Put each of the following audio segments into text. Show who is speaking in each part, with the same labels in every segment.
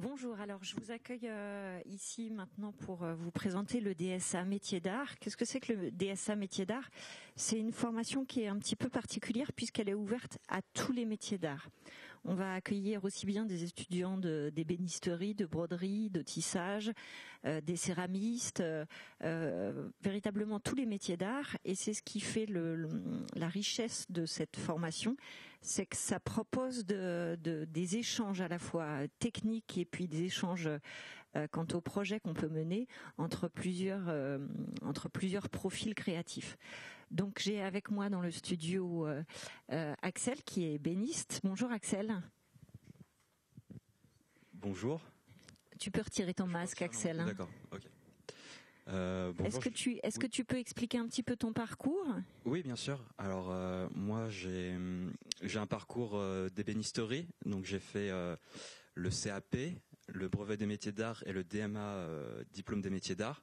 Speaker 1: Bonjour, alors je vous accueille ici maintenant pour vous présenter le DSA Métier d'Art. Qu'est-ce que c'est que le DSA Métier d'Art? C'est une formation qui est un petit peu particulière puisqu'elle est ouverte à tous les métiers d'art. On va accueillir aussi bien des étudiants d'ébénisterie, de broderie, de tissage, des céramistes, véritablement tous les métiers d'art. Et c'est ce qui fait la richesse de cette formation, c'est que ça propose des échanges à la fois techniques et puis des échanges quant aux projets qu'on peut mener entre plusieurs profils créatifs. Donc j'ai avec moi dans le studio Axel qui est ébéniste. Bonjour Axel.
Speaker 2: Bonjour.
Speaker 1: Tu peux retirer ton masque Axel.
Speaker 2: D'accord, ok.
Speaker 1: Bonjour. Est-ce que tu peux expliquer un petit peu ton parcours?
Speaker 2: Oui, bien sûr. Alors moi j'ai un parcours d'ébénisterie, donc j'ai fait le CAP, le brevet des métiers d'art et le DMA, diplôme des métiers d'art.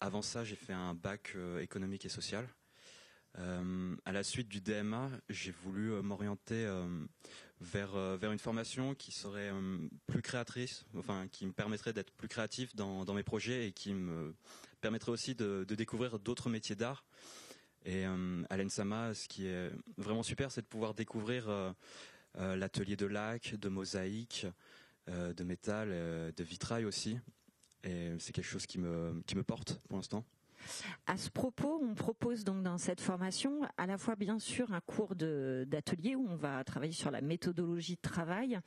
Speaker 2: Avant ça, j'ai fait un bac économique et social. À la suite du DMA, j'ai voulu m'orienter vers une formation qui serait plus créatrice, enfin qui me permettrait d'être plus créatif dans mes projets et qui me permettrait aussi de découvrir d'autres métiers d'art. Et à l'ENSAMA, ce qui est vraiment super, c'est de pouvoir découvrir l'atelier de laque, de mosaïque, de métal, de vitrail aussi. Et c'est quelque chose qui me porte pour l'instant.
Speaker 1: À ce propos, on propose donc dans cette formation à la fois bien sûr un cours d'atelier où on va travailler sur la méthodologie de travail,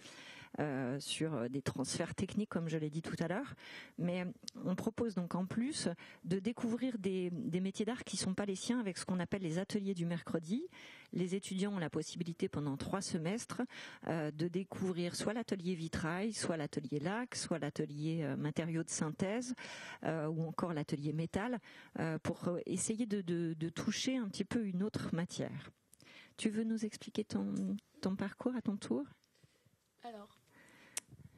Speaker 1: sur des transferts techniques comme je l'ai dit tout à l'heure, mais on propose donc en plus de découvrir des métiers d'art qui sont pas les siens avec ce qu'on appelle les ateliers du mercredi. Les étudiants ont la possibilité pendant 3 semestres de découvrir soit l'atelier vitrail, soit l'atelier laque, soit l'atelier matériaux de synthèse ou encore l'atelier métal pour essayer de toucher un petit peu une autre matière. Tu veux nous expliquer ton parcours à ton tour ?
Speaker 3: Alors,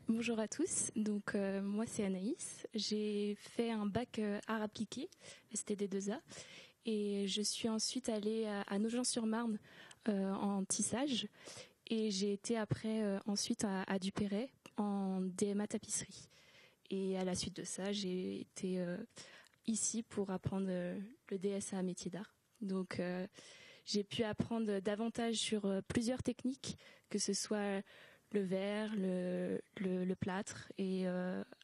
Speaker 3: bonjour à tous. Donc moi c'est Anaïs. J'ai fait un bac art appliqué, STD2A, et je suis ensuite allée à Nogent-sur-Marne en tissage, et j'ai été après ensuite à Duperret en DMA tapisserie. Et à la suite de ça, j'ai été ici pour apprendre le DSA métier d'art. Donc j'ai pu apprendre davantage sur plusieurs techniques, que ce soit le verre, le plâtre, et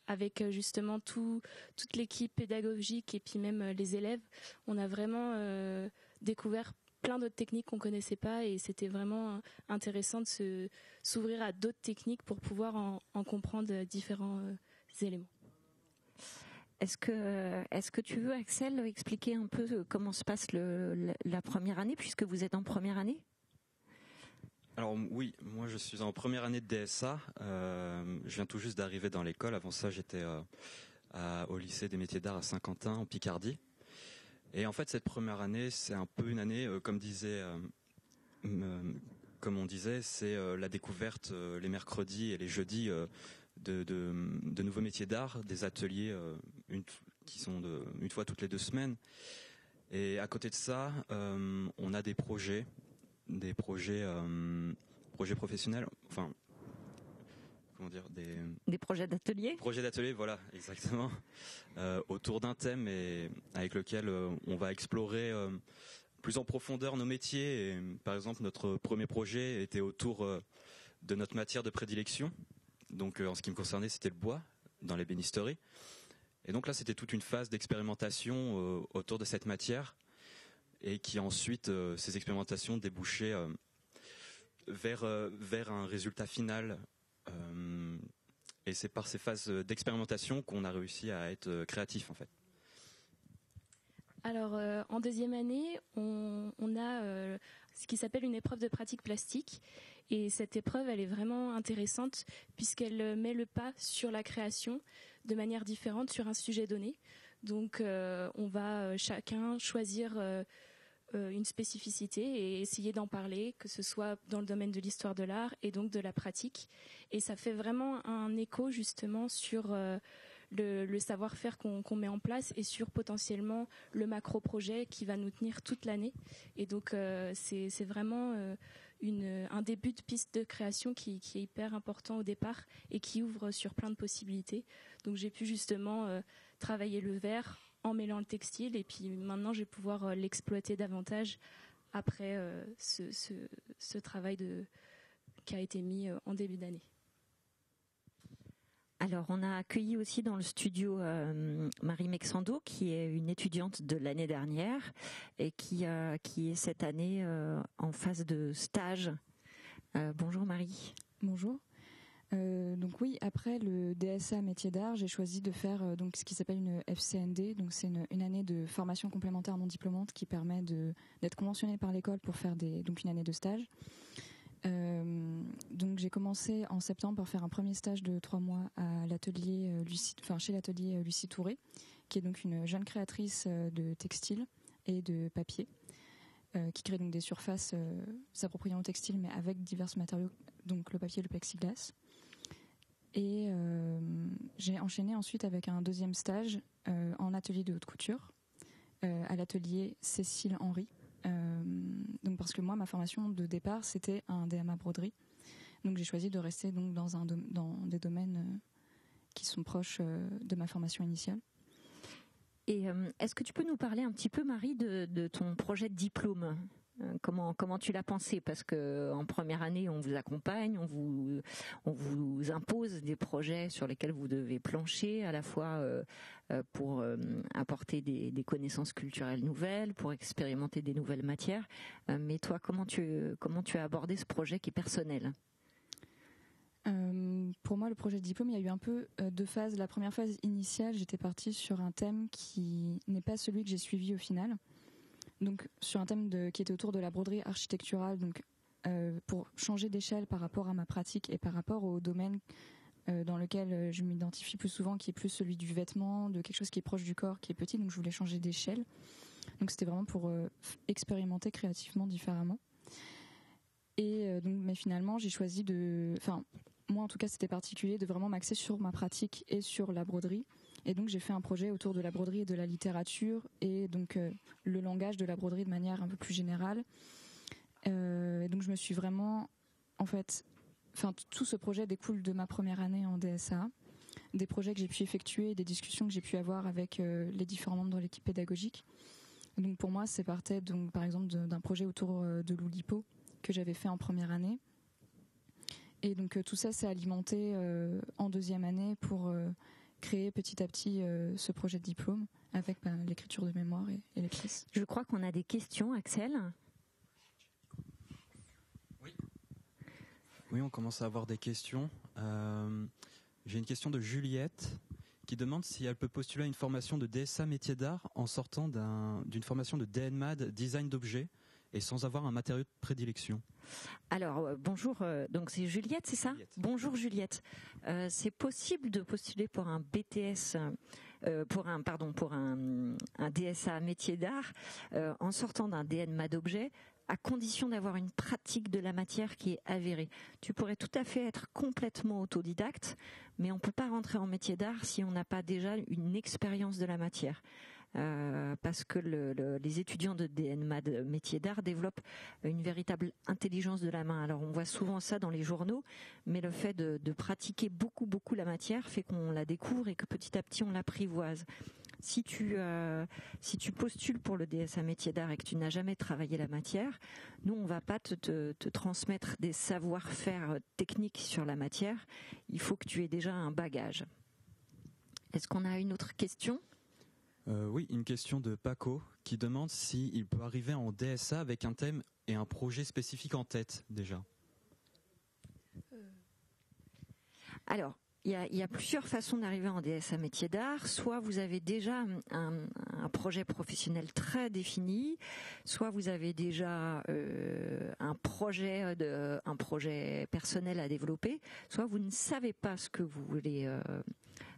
Speaker 3: avec justement toute l'équipe pédagogique et puis même les élèves, on a vraiment découvert plein d'autres techniques qu'on connaissait pas, et c'était vraiment intéressant de s'ouvrir à d'autres techniques pour pouvoir en comprendre différents éléments.
Speaker 1: Est-ce que tu veux, Axel, expliquer un peu comment se passe la première année, puisque vous êtes en première année ?
Speaker 2: Alors oui, moi je suis en première année de DSA. Je viens tout juste d'arriver dans l'école. Avant ça, j'étais au lycée des métiers d'art à Saint-Quentin, en Picardie. Et en fait, cette première année, c'est un peu une année, comme on disait, c'est la découverte les mercredis et les jeudis de nouveaux métiers d'art, des ateliers qui sont une fois toutes les 2 semaines. Et à côté de ça, on a des projets professionnels, enfin, comment dire,
Speaker 1: des projets d'atelier.
Speaker 2: Projets d'atelier, voilà, exactement, autour d'un thème et avec lequel on va explorer plus en profondeur nos métiers. Et, par exemple, notre premier projet était autour de notre matière de prédilection. Donc en ce qui me concernait, c'était le bois dans l'ébénisterie. Et donc là, c'était toute une phase d'expérimentation autour de cette matière, et qui ensuite, ces expérimentations débouchaient vers un résultat final. Et c'est par ces phases d'expérimentation qu'on a réussi à être créatif, en fait.
Speaker 3: Alors en deuxième année, on a ce qui s'appelle une épreuve de pratique plastique. Et cette épreuve, elle est vraiment intéressante puisqu'elle met le pas sur la création de manière différente sur un sujet donné. Donc on va chacun choisir une spécificité et essayer d'en parler, que ce soit dans le domaine de l'histoire de l'art et donc de la pratique. Et ça fait vraiment un écho justement sur le savoir-faire qu'on met en place et sur potentiellement le macro-projet qui va nous tenir toute l'année. Et donc c'est vraiment un début de piste de création qui est hyper important au départ et qui ouvre sur plein de possibilités. Donc j'ai pu justement travailler le verre en mêlant le textile, et puis maintenant je vais pouvoir l'exploiter davantage après ce travail qui a été mis en début d'année.
Speaker 1: Alors, on a accueilli aussi dans le studio Marie Mexando, qui est une étudiante de l'année dernière et qui est cette année en phase de stage. Bonjour Marie.
Speaker 4: Bonjour. Donc oui, après le DSA métier d'art, j'ai choisi de faire donc ce qui s'appelle une FCND. Donc c'est une année de formation complémentaire non diplômante qui permet d'être conventionnée par l'école pour faire donc une année de stage. Donc j'ai commencé en septembre par faire un premier stage de 3 mois à l'atelier chez l'atelier Lucie Touré, qui est donc une jeune créatrice de textile et de papier, qui crée donc des surfaces s'appropriant au textile mais avec divers matériaux, donc le papier et le plexiglas. Et j'ai enchaîné ensuite avec un deuxième stage en atelier de haute couture à l'atelier Cécile Henry. Donc parce que moi, ma formation de départ, c'était un DMA broderie. Donc j'ai choisi de rester donc dans des domaines qui sont proches de ma formation initiale.
Speaker 1: Et est-ce que tu peux nous parler un petit peu, Marie, de ton projet de diplôme ? Comment tu l'as pensé ? Parce que en première année, on vous accompagne, on vous impose des projets sur lesquels vous devez plancher, à la fois pour apporter des connaissances culturelles nouvelles, pour expérimenter des nouvelles matières. Mais toi, comment tu as abordé ce projet qui est personnel ?
Speaker 4: Pour moi, le projet de diplôme, il y a eu un peu deux phases. La première phase initiale, j'étais partie sur un thème qui n'est pas celui que j'ai suivi au final. Donc sur un thème qui était autour de la broderie architecturale, donc pour changer d'échelle par rapport à ma pratique et par rapport au domaine dans lequel je m'identifie plus souvent, qui est plus celui du vêtement, de quelque chose qui est proche du corps, qui est petit, donc je voulais changer d'échelle. Donc c'était vraiment pour expérimenter créativement différemment. Et mais finalement j'ai choisi moi en tout cas c'était particulier de vraiment m'axer sur ma pratique et sur la broderie. Et donc j'ai fait un projet autour de la broderie et de la littérature et donc le langage de la broderie de manière un peu plus générale. Et donc je me suis vraiment, tout ce projet découle de ma première année en DSA, des projets que j'ai pu effectuer, des discussions que j'ai pu avoir avec les différents membres de l'équipe pédagogique. Et donc pour moi, c'est partait donc par exemple d'un projet autour de l'Oulipo que j'avais fait en première année. Et donc tout ça s'est alimenté en deuxième année pour créer petit à petit ce projet de diplôme avec l'écriture de mémoire et les pièces.
Speaker 1: Je crois qu'on a des questions, Axel.
Speaker 2: Oui, on commence à avoir des questions. J'ai une question de Juliette qui demande si elle peut postuler à une formation de DSA métier d'art en sortant d'une formation de DNMAD design d'objets et sans avoir un matériau de prédilection. Alors,
Speaker 1: bonjour, donc c'est Juliette, c'est ça ? Juliette. Bonjour Juliette. C'est possible de postuler pour un BTS, pour un DSA métier d'art en sortant d'un DNMA d'objet, à condition d'avoir une pratique de la matière qui est avérée. Tu pourrais tout à fait être complètement autodidacte, mais on ne peut pas rentrer en métier d'art si on n'a pas déjà une expérience de la matière. Parce que les étudiants de DNMA de métier d'art développent une véritable intelligence de la main. Alors on voit souvent ça dans les journaux, mais le fait de pratiquer beaucoup la matière fait qu'on la découvre et que petit à petit on l'apprivoise. Si tu postules pour le DSA métier d'art et que tu n'as jamais travaillé la matière, nous on va pas te transmettre des savoir-faire techniques sur la matière. Il faut que tu aies déjà un bagage. Est-ce qu'on a une autre question ?
Speaker 2: Oui, une question de Paco qui demande s'il peut arriver en DSA avec un thème et un projet spécifique en tête déjà.
Speaker 1: Alors, il y a plusieurs façons d'arriver en DSA métier d'art. Soit vous avez déjà un projet professionnel très défini, soit vous avez déjà un projet personnel à développer, soit vous ne savez pas ce que vous voulez,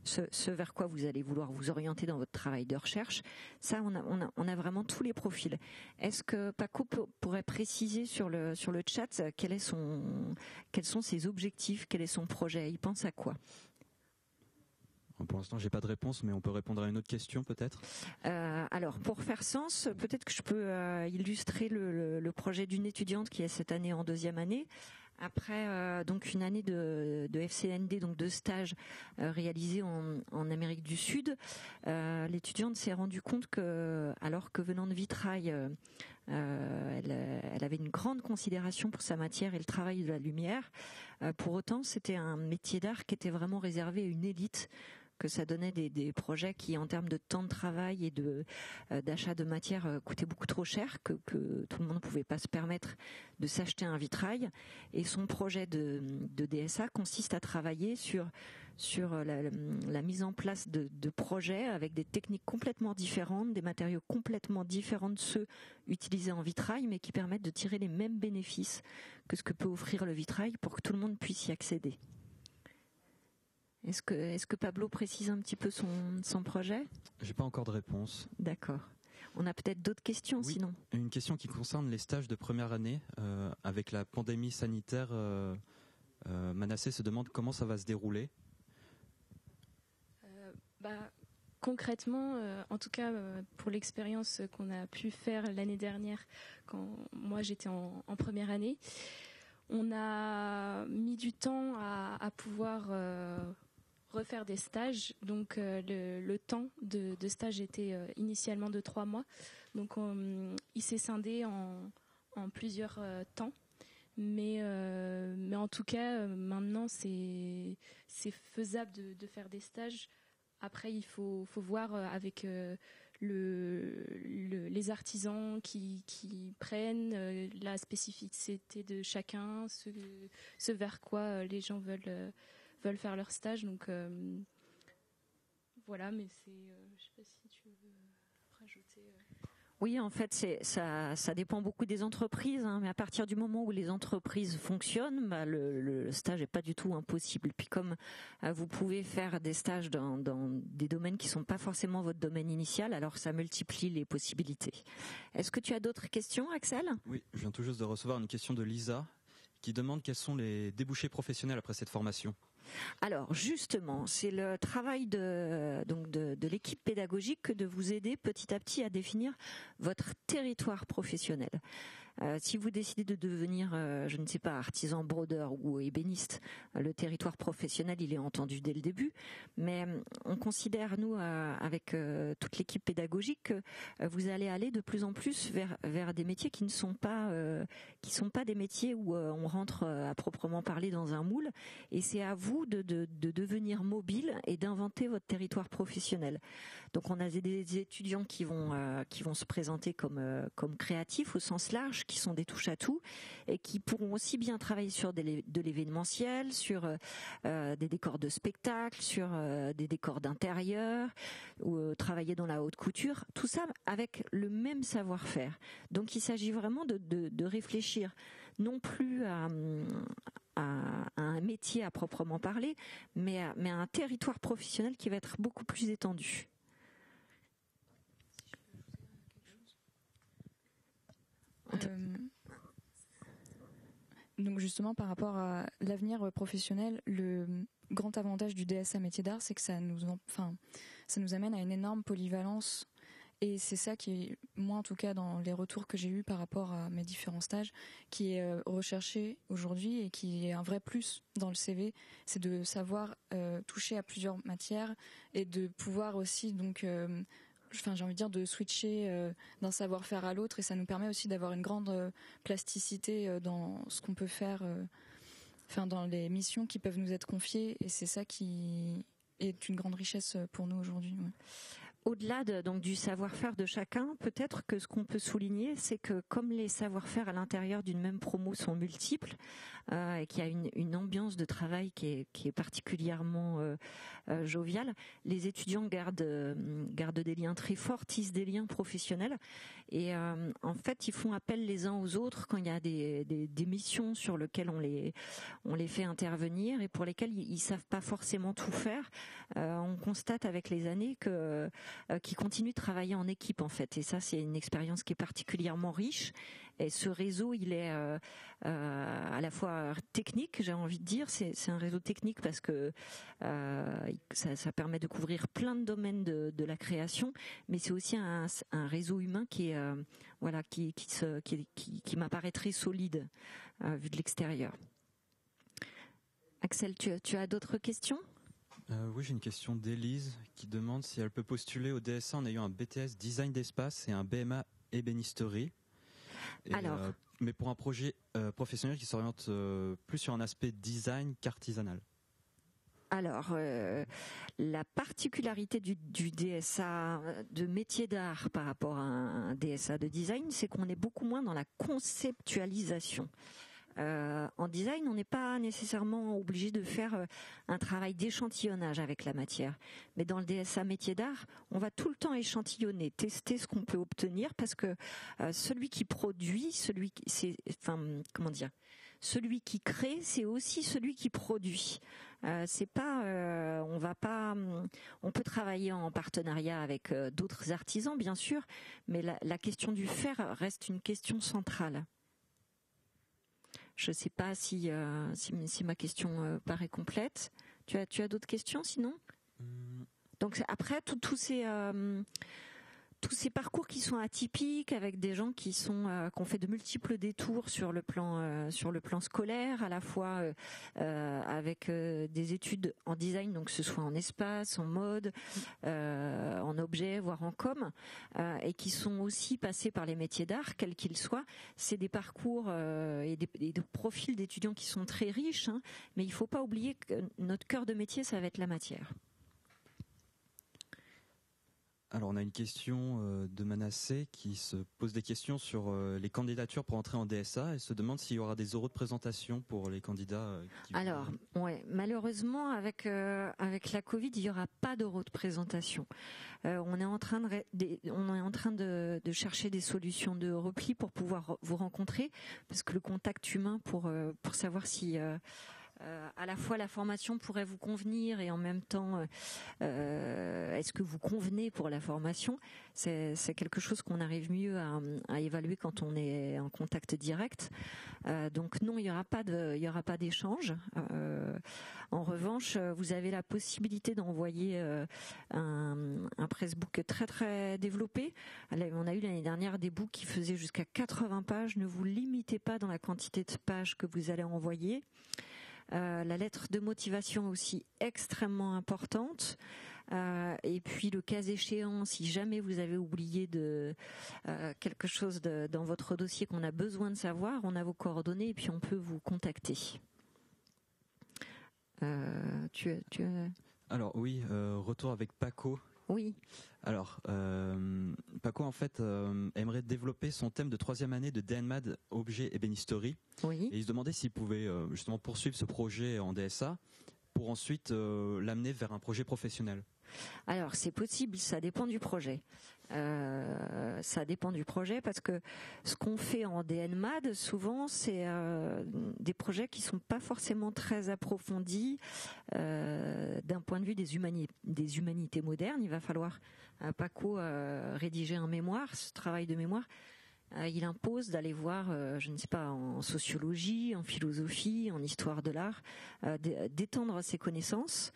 Speaker 1: ce vers quoi vous allez vouloir vous orienter dans votre travail de recherche. Ça, on a vraiment tous les profils. Est-ce que Paco pourrait préciser sur le chat quels sont ses objectifs, quel est son projet ? Il pense à quoi ?
Speaker 2: Pour l'instant, j'ai pas de réponse, mais on peut répondre à une autre question peut-être.
Speaker 1: Alors, pour faire sens, peut-être que je peux illustrer le projet d'une étudiante qui est cette année en 2e année. Après donc une année de FCND, donc de stage réalisé en Amérique du Sud, l'étudiante s'est rendue compte que, alors que venant de Vitrail, elle avait une grande considération pour sa matière et le travail de la lumière. Pour autant, c'était un métier d'art qui était vraiment réservé à une élite, que ça donnait des projets qui, en termes de temps de travail et d'achat de matière, coûtaient beaucoup trop cher, que tout le monde ne pouvait pas se permettre de s'acheter un vitrail. Et son projet de DSA consiste à travailler sur la mise en place de projets avec des techniques complètement différentes, des matériaux complètement différents de ceux utilisés en vitrail, mais qui permettent de tirer les mêmes bénéfices que ce que peut offrir le vitrail pour que tout le monde puisse y accéder. Est-ce que Pablo précise un petit peu son projet ?
Speaker 2: J'ai pas encore de réponse.
Speaker 1: D'accord. On a peut-être d'autres questions,
Speaker 2: oui,
Speaker 1: sinon.
Speaker 2: Une question qui concerne les stages de première année. Avec la pandémie sanitaire, Manassé se demande comment ça va se dérouler.
Speaker 3: Concrètement, en tout cas pour l'expérience qu'on a pu faire l'année dernière, quand moi j'étais en première année, on a mis du temps à pouvoir refaire des stages. Donc le temps de stage était initialement de 3 mois. Donc il s'est scindé en plusieurs temps. Mais en tout cas, maintenant c'est faisable de faire des stages. Après, il faut voir avec les artisans qui prennent la spécificité de chacun, ce vers quoi les gens veulent faire leur stage. Donc voilà, mais je sais pas si tu veux rajouter.
Speaker 1: Oui, en fait, ça dépend beaucoup des entreprises, hein, mais à partir du moment où les entreprises fonctionnent, le stage n'est pas du tout impossible. Puis comme vous pouvez faire des stages dans des domaines qui sont pas forcément votre domaine initial, alors ça multiplie les possibilités. Est-ce que tu as d'autres questions, Axel ?
Speaker 2: Oui, je viens tout juste de recevoir une question de Lisa qui demande quels sont les débouchés professionnels après cette formation.
Speaker 1: Alors justement, c'est le travail de l'équipe pédagogique que de vous aider petit à petit à définir votre territoire professionnel. Si vous décidez de devenir, je ne sais pas, artisan brodeur ou ébéniste, le territoire professionnel, il est entendu dès le début. Mais on considère, nous, avec toute l'équipe pédagogique, que vous allez aller de plus en plus vers des métiers qui ne sont pas des métiers où on rentre à proprement parler dans un moule. Et c'est à vous de devenir mobile et d'inventer votre territoire professionnel. Donc on a des étudiants qui vont se présenter comme créatifs au sens large, qui sont des touche-à-tout et qui pourront aussi bien travailler sur de l'événementiel, sur des décors de spectacle, sur des décors d'intérieur, ou travailler dans la haute couture, tout ça avec le même savoir-faire. Donc il s'agit vraiment de réfléchir non plus à un métier à proprement parler, mais à un territoire professionnel qui va être beaucoup plus étendu.
Speaker 4: Donc justement par rapport à l'avenir professionnel, le grand avantage du DSA métier d'art, c'est que ça nous amène à une énorme polyvalence. Et c'est ça qui, moi en tout cas dans les retours que j'ai eus par rapport à mes différents stages, qui est recherché aujourd'hui et qui est un vrai plus dans le CV, c'est de savoir toucher à plusieurs matières et de pouvoir aussi donc j'ai envie de dire de switcher d'un savoir-faire à l'autre, et ça nous permet aussi d'avoir une grande plasticité dans ce qu'on peut faire, dans les missions qui peuvent nous être confiées, et c'est ça qui est une grande richesse pour nous aujourd'hui. Ouais.
Speaker 1: Au-delà du savoir-faire de chacun, peut-être que ce qu'on peut souligner, c'est que comme les savoir-faire à l'intérieur d'une même promo sont multiples, et qu'il y a une ambiance de travail qui est particulièrement joviale, les étudiants gardent des liens très forts, tissent des liens professionnels, et en fait ils font appel les uns aux autres quand il y a des missions sur lesquelles on les fait intervenir et pour lesquelles ils savent pas forcément tout faire. On constate avec les années que qui continuent de travailler en équipe en fait. Et ça, c'est une expérience qui est particulièrement riche. Et ce réseau, il est à la fois technique, j'ai envie de dire. C'est un réseau technique parce que ça permet de couvrir plein de domaines de la création, mais c'est aussi un réseau humain qui est qui m'apparaît très solide vu de l'extérieur. Axel, tu as d'autres questions ?
Speaker 2: Oui, j'ai une question d'Élise qui demande si elle peut postuler au DSA en ayant un BTS Design d'espace et un BMA ébénisterie. Mais pour un projet professionnel qui s'oriente plus sur un aspect design qu'artisanal.
Speaker 1: Alors, la particularité du DSA de métier d'art par rapport à un DSA de design, c'est qu'on est beaucoup moins dans la conceptualisation. En design, on n'est pas nécessairement obligé de faire un travail d'échantillonnage avec la matière. Mais dans le DSA métier d'art, on va tout le temps échantillonner, tester ce qu'on peut obtenir parce que celui qui produit, celui qui crée, c'est aussi celui qui produit. C'est pas, on peut travailler en partenariat avec d'autres artisans, bien sûr, mais la question du faire reste une question centrale. Je ne sais pas si ma question paraît complète. Tu as d'autres questions sinon ? Donc après tous ces parcours qui sont atypiques avec des gens qui ont fait de multiples détours sur le plan scolaire, à la fois avec des études en design, donc que ce soit en espace, en mode, en objet, voire en com, et qui sont aussi passés par les métiers d'art, quels qu'ils soient. C'est des parcours et des profils d'étudiants qui sont très riches, hein, mais il ne faut pas oublier que notre cœur de métier, ça va être la matière.
Speaker 2: Alors on a une question de Manassé qui se pose des questions sur les candidatures pour entrer en DSA et se demande s'il y aura des oraux de présentation pour les candidats.
Speaker 1: Malheureusement avec la Covid, il n'y aura pas d'oraux de présentation. On est en train de chercher des solutions de repli pour pouvoir vous rencontrer, parce que le contact humain pour savoir si à la fois la formation pourrait vous convenir et en même temps est-ce que vous convenez pour la formation, c'est quelque chose qu'on arrive mieux à évaluer quand on est en contact direct. Donc non, il y aura pas d'échange. En revanche, vous avez la possibilité d'envoyer un pressbook très très développé. On a eu l'année dernière des books qui faisaient jusqu'à 80 pages. Ne vous limitez pas dans la quantité de pages que vous allez envoyer. La lettre de motivation aussi extrêmement importante, et puis le cas échéant, si jamais vous avez oublié quelque chose dans votre dossier qu'on a besoin de savoir, on a vos coordonnées et puis on peut vous contacter.
Speaker 2: Alors oui, retour avec Paco.
Speaker 1: Oui.
Speaker 2: Alors, Paco en fait aimerait développer son thème de 3e année de DNMAD objet ébénisterie.
Speaker 1: Oui.
Speaker 2: Et il se demandait s'il pouvait justement poursuivre ce projet en DSA pour ensuite l'amener vers un projet professionnel.
Speaker 1: Alors c'est possible, ça dépend du projet. Ça dépend du projet parce que ce qu'on fait en DNMAD souvent c'est des projets qui sont pas forcément très approfondis d'un point de vue des humanités modernes. Il va falloir Paco rédiger un mémoire, ce travail de mémoire. Il impose d'aller voir, je ne sais pas, en sociologie, en philosophie, en histoire de l'art, d'étendre ses connaissances.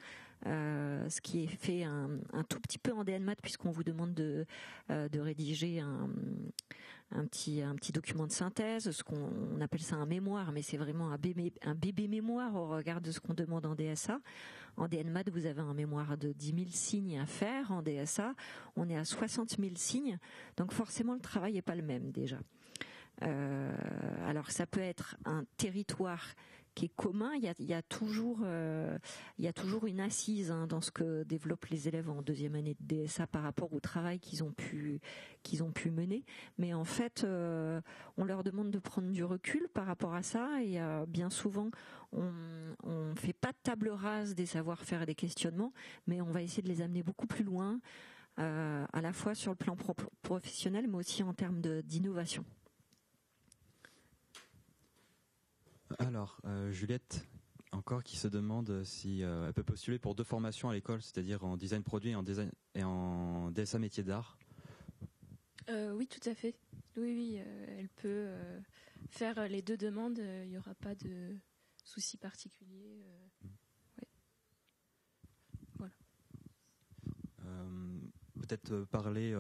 Speaker 1: Ce qui est fait un tout petit peu en DNMAD puisqu'on vous demande de rédiger un petit document de synthèse, ce qu'on appelle ça un mémoire, mais c'est vraiment un bébé mémoire au regard de ce qu'on demande en DSA. En DNMAD, vous avez un mémoire de 10 000 signes à faire. En DSA, on est à 60 000 signes, donc forcément le travail n'est pas le même déjà. Alors ça peut être un territoire qui est commun, il y a toujours une assise dans ce que développent les élèves en 2e année de DSA par rapport au travail qu'ils ont pu mener, mais en fait on leur demande de prendre du recul par rapport à ça et bien souvent on fait pas de table rase des savoir-faire et des questionnements, mais on va essayer de les amener beaucoup plus loin, à la fois sur le plan professionnel mais aussi en termes d'innovation.
Speaker 2: Alors, Juliette, encore qui se demande si elle peut postuler pour 2 formations à l'école, c'est-à-dire en design produit et en un DSA métier d'art?
Speaker 3: Oui, tout à fait. Oui, elle peut faire les deux demandes. Il n'y aura pas de souci particulier. Ouais. Voilà.
Speaker 2: Peut-être parler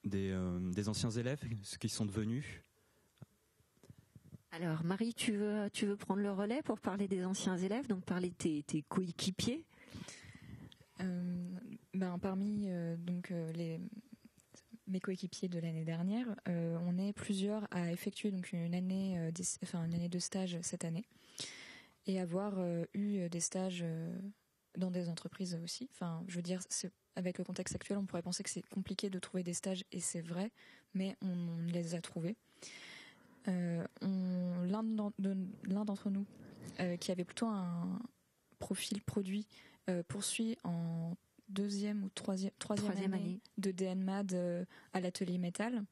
Speaker 2: des anciens élèves, ce qu'ils sont devenus.
Speaker 1: Alors Marie, tu veux prendre le relais pour parler des anciens élèves, donc parler de tes coéquipiers?
Speaker 4: Parmi mes coéquipiers de l'année dernière, on est plusieurs à effectuer donc une année de stage cette année et avoir eu des stages dans des entreprises aussi. Enfin, je veux dire, avec le contexte actuel, on pourrait penser que c'est compliqué de trouver des stages, et c'est vrai, mais on les a trouvés. L'un d'entre nous, qui avait plutôt un profil produit, poursuit en deuxième ou troisième année de DNMAD à l'atelier métal.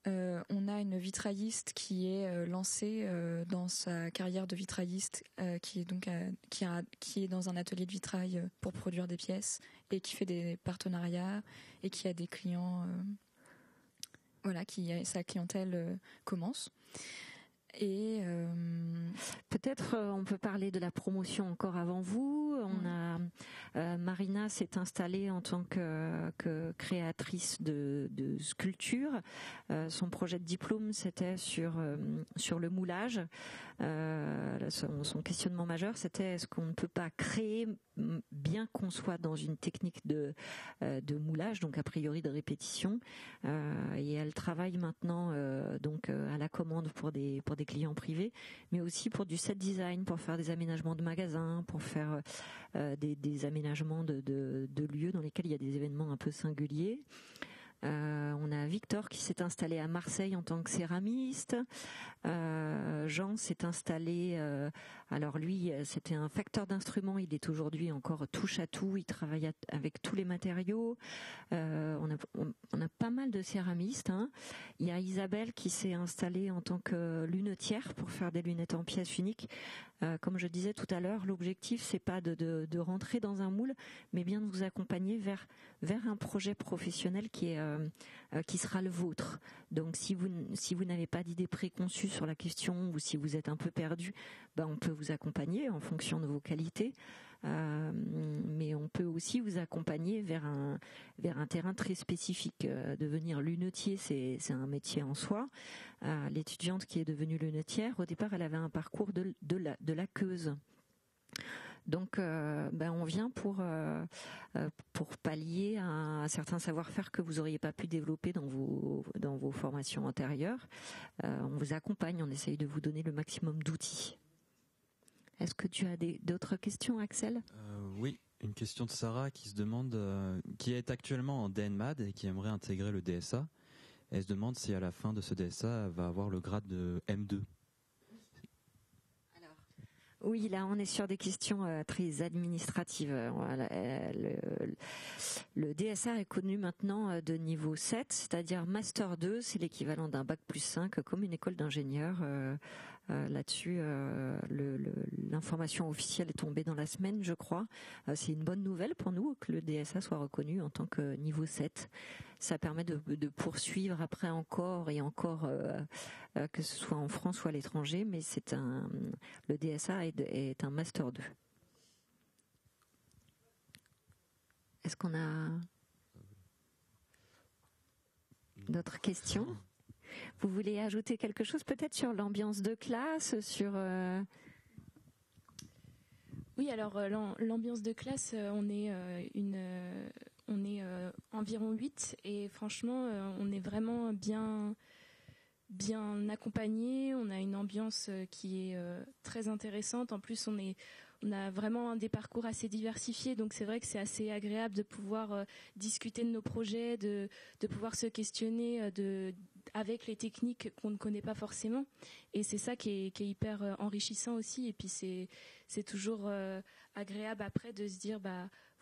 Speaker 4: On a une vitrailliste qui est lancée dans sa carrière de vitrailliste, qui est dans un atelier de vitrail pour produire des pièces et qui fait des partenariats et qui a des clients. Sa clientèle commence. Et
Speaker 1: peut-être on peut parler de la promotion encore avant vous. On a Marina s'est installée en tant que créatrice de sculpture. Son projet de diplôme, c'était sur le moulage. Son questionnement majeur, c'était est-ce qu'on ne peut pas créer, bien qu'on soit dans une technique de moulage, donc a priori de répétition. Et elle travaille maintenant à la commande pour des clients privés, mais aussi pour du set design, pour faire des aménagements de magasins, pour faire des aménagements de lieux dans lesquels il y a des événements un peu singuliers. On a Victor qui s'est installé à Marseille en tant que céramiste. Jean s'est installé, alors lui c'était un facteur d'instruments, il est aujourd'hui encore touche à tout, il travaille avec tous les matériaux. On a pas mal de céramistes, hein. Il y a Isabelle qui s'est installée en tant que lunetière pour faire des lunettes en pièces uniques. Comme je disais tout à l'heure, l'objectif c'est pas de rentrer dans un moule, mais bien de vous accompagner vers un projet professionnel qui sera le vôtre. Donc si vous n'avez pas d'idée préconçue sur la question, ou si vous êtes un peu perdu, on peut vous accompagner en fonction de vos qualités. Mais on peut aussi vous accompagner vers un terrain très spécifique. Devenir lunetier, c'est un métier en soi. L'étudiante qui est devenue lunetière, au départ, elle avait un parcours de laqueuse. Donc, on vient pour pallier à certains savoir-faire que vous n'auriez pas pu développer dans vos formations antérieures. On vous accompagne, on essaye de vous donner le maximum d'outils. Est-ce que tu as d'autres questions, Axel?
Speaker 2: Oui, une question de Sarah qui se demande, qui est actuellement en DNMAD et qui aimerait intégrer le DSA. Elle se demande si à la fin de ce DSA, elle va avoir le grade de M2.
Speaker 1: Oui, là, on est sur des questions très administratives. Le DSA est connu maintenant de niveau 7, c'est-à-dire Master 2, c'est l'équivalent d'un bac plus 5, comme une école d'ingénieur. Là-dessus, l'information officielle est tombée dans la semaine, je crois. C'est une bonne nouvelle pour nous que le DSA soit reconnu en tant que niveau 7. Ça permet de poursuivre après encore et encore, que ce soit en France ou à l'étranger, mais le DSA est un Master 2. Est-ce qu'on a d'autres questions ? Vous voulez ajouter quelque chose peut-être sur l'ambiance de classe, sur
Speaker 3: Oui, alors l'ambiance de classe, on est environ 8 et franchement, on est vraiment bien accompagnés. On a une ambiance qui est très intéressante. En plus, on a vraiment des parcours assez diversifiés, donc c'est vrai que c'est assez agréable de pouvoir discuter de nos projets, de pouvoir se questionner avec les techniques qu'on ne connaît pas forcément. Et c'est ça qui est hyper enrichissant aussi. Et puis c'est toujours agréable après de se dire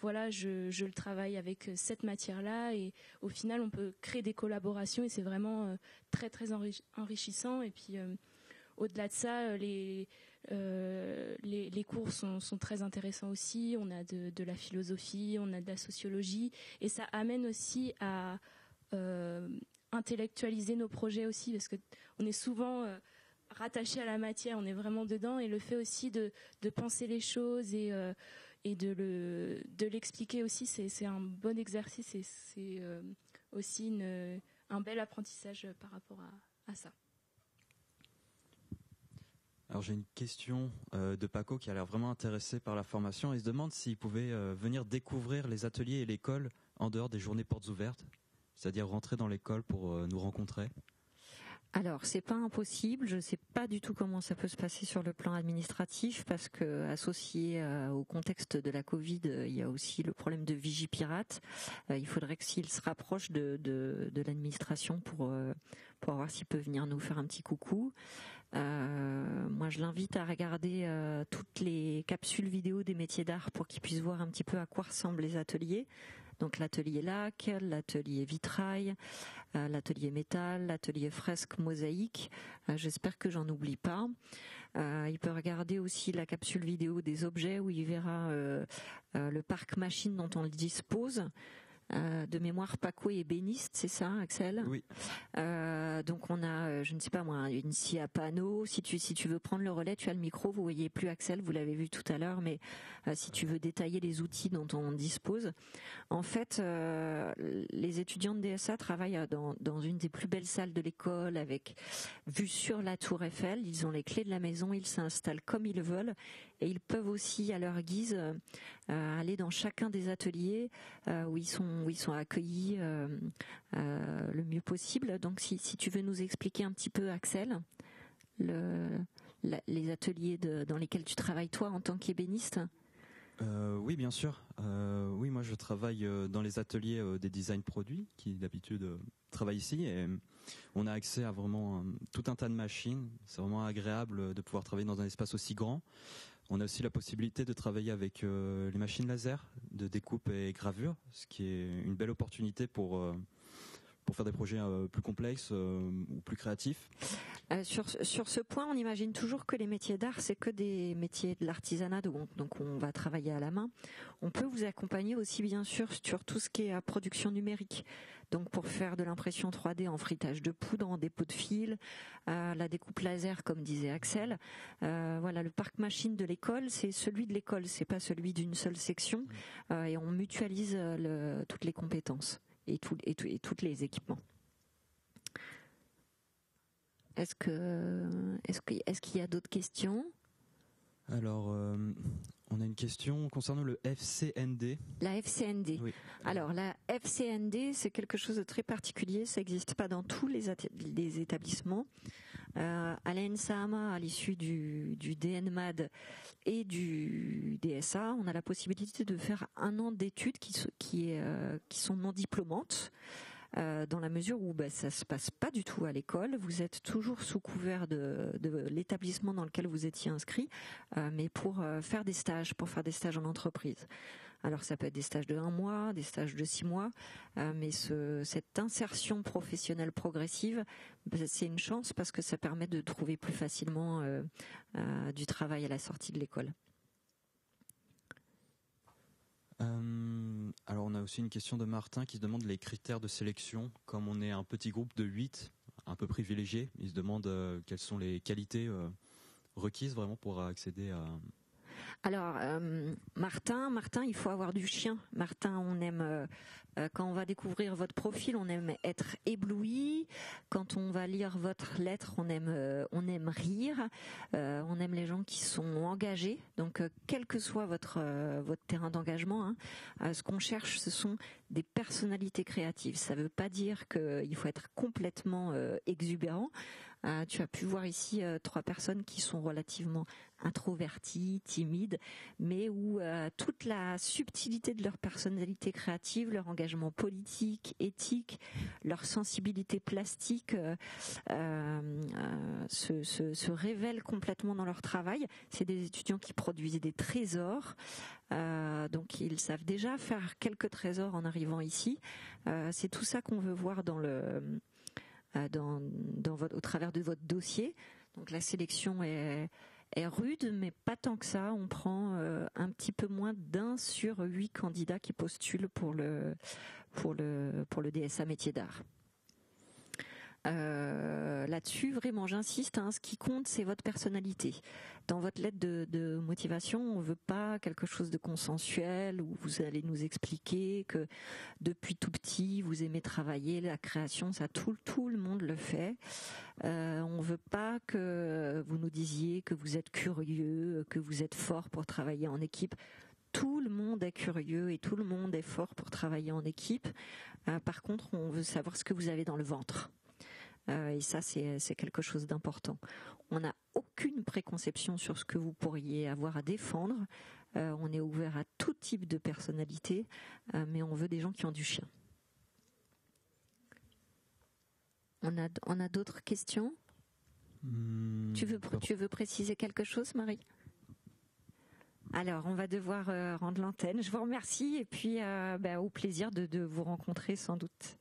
Speaker 3: voilà, je le travaille avec cette matière-là, et au final on peut créer des collaborations et c'est vraiment très très enrichissant. Et puis au-delà de ça, les cours sont très intéressants aussi. On a de la philosophie, on a de la sociologie, et ça amène aussi à intellectualiser nos projets aussi, parce que on est souvent rattaché à la matière, on est vraiment dedans, et le fait aussi de penser les choses et de l'expliquer aussi, c'est un bon exercice, et c'est aussi un bel apprentissage par rapport à ça.
Speaker 2: Alors j'ai une question de Paco qui a l'air vraiment intéressé par la formation. Il se demande s'il pouvait venir découvrir les ateliers et l'école en dehors des journées portes ouvertes, c'est-à-dire rentrer dans l'école pour nous rencontrer.
Speaker 1: Alors, c'est pas impossible. Je ne sais pas du tout comment ça peut se passer sur le plan administratif, parce que associé au contexte de la Covid, il y a aussi le problème de Vigipirate. Il faudrait que s'il se rapproche de l'administration pour voir s'il peut venir nous faire un petit coucou. Moi, je l'invite à regarder toutes les capsules vidéo des métiers d'art pour qu'il puisse voir un petit peu à quoi ressemblent les ateliers. Donc l'atelier lac, l'atelier vitrail, l'atelier métal, l'atelier fresque mosaïque. J'espère que j'en oublie pas. Il peut regarder aussi la capsule vidéo des objets où il verra le parc machine dont on le dispose. De mémoire, Paco est ébéniste, c'est ça, Axel?
Speaker 2: Oui.
Speaker 1: Donc on a, je ne sais pas moi, une scie à panneau. Si tu veux prendre le relais, tu as le micro. Vous voyez plus Axel, vous l'avez vu tout à l'heure, mais si tu veux détailler les outils dont on dispose. En fait, les étudiants de DSA travaillent dans une des plus belles salles de l'école, avec vue sur la Tour Eiffel. Ils ont les clés de la maison, ils s'installent comme ils veulent, et ils peuvent aussi, à leur guise, aller dans chacun des ateliers où ils sont accueillis le mieux possible. Donc si tu veux nous expliquer un petit peu, Axel, les ateliers dans lesquels tu travailles toi en tant qu'ébéniste.
Speaker 2: Oui, bien sûr. Oui, moi je travaille dans les ateliers des design produits qui d'habitude travaillent ici, et on a accès à vraiment tout un tas de machines. C'est vraiment agréable de pouvoir travailler dans un espace aussi grand. On a aussi la possibilité de travailler avec les machines laser de découpe et gravure, ce qui est une belle opportunité pour faire des projets plus complexes ou plus créatifs.
Speaker 1: Sur ce point, on imagine toujours que les métiers d'art, c'est que des métiers de l'artisanat, donc on va travailler à la main. On peut vous accompagner aussi, bien sûr, sur tout ce qui est production numérique. Donc pour faire de l'impression 3D en frittage de poudre, en dépôt de fil, la découpe laser, comme disait Axel. Voilà, le parc machine de l'école, c'est celui de l'école, c'est pas celui d'une seule section, et on mutualise toutes les compétences et tous les équipements. Est-ce qu'il y a d'autres questions?
Speaker 2: Alors, on a une question concernant le FCND.
Speaker 1: La FCND.
Speaker 2: Oui.
Speaker 1: Alors, la FCND, c'est quelque chose de très particulier. Ça n'existe pas dans tous les établissements. À l'ENSAMA, à l'issue du DNMAD et du DSA, on a la possibilité de faire 1 an d'études qui sont non diplômantes. Dans la mesure où ça se passe pas du tout à l'école, vous êtes toujours sous couvert de l'établissement dans lequel vous étiez inscrit, mais pour faire des stages en entreprise. Alors ça peut être des stages de 1 mois, des stages de 6 mois, mais cette insertion professionnelle progressive, c'est une chance parce que ça permet de trouver plus facilement du travail à la sortie de l'école.
Speaker 2: Alors on a aussi une question de Martin qui se demande les critères de sélection. Comme on est un petit groupe de 8, un peu privilégié, il se demande quelles sont les qualités requises vraiment pour accéder à...
Speaker 1: Alors, Martin, il faut avoir du chien. Martin, on aime, quand on va découvrir votre profil, on aime être ébloui. Quand on va lire votre lettre, on aime rire. On aime les gens qui sont engagés. Donc, quel que soit votre terrain d'engagement, ce qu'on cherche, ce sont des personnalités créatives. Ça ne veut pas dire qu'il faut être complètement exubérant. Tu as pu voir ici 3 personnes qui sont relativement introverties, timides, mais où toute la subtilité de leur personnalité créative, leur engagement politique, éthique, leur sensibilité plastique se révèlent complètement dans leur travail. C'est des étudiants qui produisent des trésors, donc ils savent déjà faire quelques trésors en arrivant ici. C'est tout ça qu'on veut voir au travers de votre dossier. Donc la sélection est est rude, mais pas tant que ça. On prend un petit peu moins d'1 sur 8 candidats qui postulent pour le DSA métier d'art. Là-dessus, vraiment, j'insiste, ce qui compte, c'est votre personnalité. Dans votre lettre de motivation, on ne veut pas quelque chose de consensuel où vous allez nous expliquer que depuis tout petit, vous aimez travailler, la création, ça, tout le monde le fait. On ne veut pas que vous nous disiez que vous êtes curieux, que vous êtes fort pour travailler en équipe. Tout le monde est curieux et tout le monde est fort pour travailler en équipe. Par contre, on veut savoir ce que vous avez dans le ventre. Et ça, c'est quelque chose d'important. On n'a aucune préconception sur ce que vous pourriez avoir à défendre. On est ouvert à tout type de personnalité, mais on veut des gens qui ont du chien. On a d'autres questions ? Tu veux préciser quelque chose, Marie ? Alors, on va devoir rendre l'antenne. Je vous remercie et puis au plaisir de vous rencontrer sans doute.